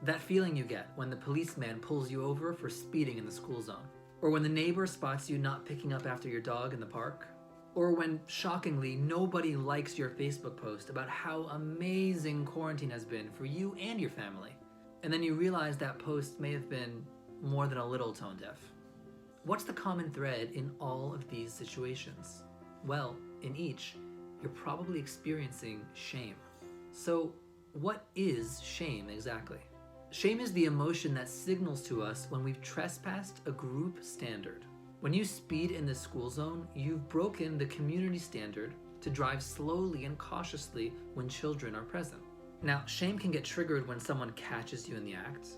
That feeling you get when the policeman pulls you over for speeding in the school zone, or when the neighbor spots you not picking up after your dog in the park, or when, shockingly, nobody likes your Facebook post about how amazing quarantine has been for you and your family, and then you realize that post may have been more than a little tone deaf. What's the common thread in all of these situations? Well, in each, you're probably experiencing shame. So, what is shame exactly? Shame is the emotion that signals to us when we've trespassed a group standard. When you speed in the school zone, you've broken the community standard to drive slowly and cautiously when children are present. Now, shame can get triggered when someone catches you in the act,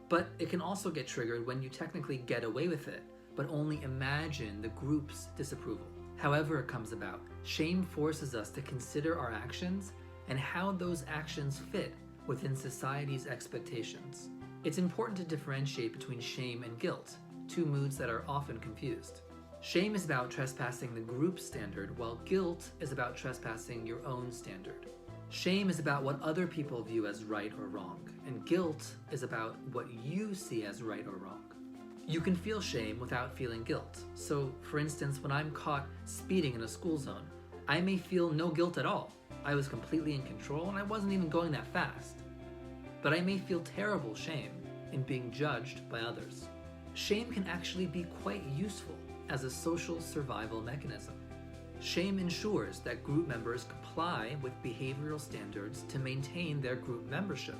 but it can also get triggered when you technically get away with it, but only imagine the group's disapproval. However it comes about, shame forces us to consider our actions and how those actions fit within society's expectations. It's important to differentiate between shame and guilt, two moods that are often confused. Shame is about trespassing the group standard, while guilt is about trespassing your own standard. Shame is about what other people view as right or wrong, and guilt is about what you see as right or wrong. You can feel shame without feeling guilt. So, for instance, when I'm caught speeding in a school zone, I may feel no guilt at all. I was completely in control and I wasn't even going that fast. But I may feel terrible shame in being judged by others. Shame can actually be quite useful as a social survival mechanism. Shame ensures that group members comply with behavioral standards to maintain their group membership.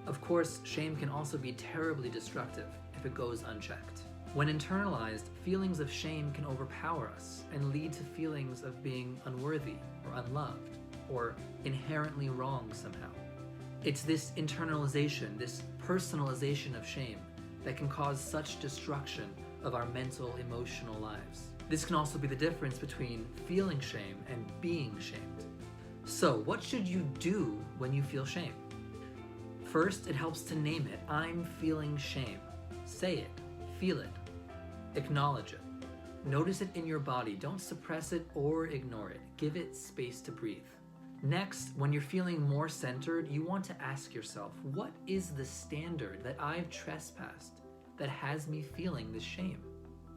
Of course, shame can also be terribly destructive if it goes unchecked. When internalized, feelings of shame can overpower us and lead to feelings of being unworthy or unloved or inherently wrong somehow. It's this internalization, this personalization of shame that can cause such destruction of our mental, emotional lives. This can also be the difference between feeling shame and being shamed. So, what should you do when you feel shame? First, it helps to name it. I'm feeling shame. Say it. Feel it. Acknowledge it. Notice it in your body. Don't suppress it or ignore it. Give it space to breathe. Next, when you're feeling more centered, you want to ask yourself, what is the standard that I've trespassed that has me feeling this shame?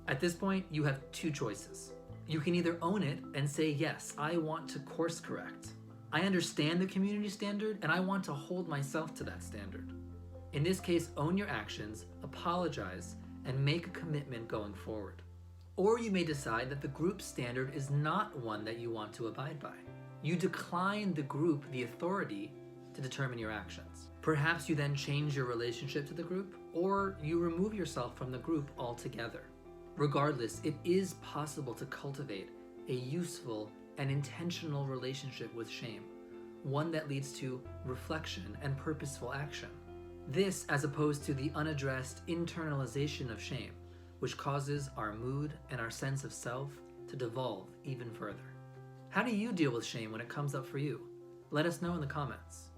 At this point, you have two choices. You can either own it and say, yes, I want to course correct. I understand the community standard and I want to hold myself to that standard. In this case, own your actions, apologize, and make a commitment going forward. Or you may decide that the group standard is not one that you want to abide by. You decline the group the authority to determine your actions. Perhaps you then change your relationship to the group, or you remove yourself from the group altogether. Regardless, it is possible to cultivate a useful and intentional relationship with shame, one that leads to reflection and purposeful action. This as opposed to the unaddressed internalization of shame, which causes our mood and our sense of self to devolve even further. How do you deal with shame when it comes up for you? Let us know in the comments.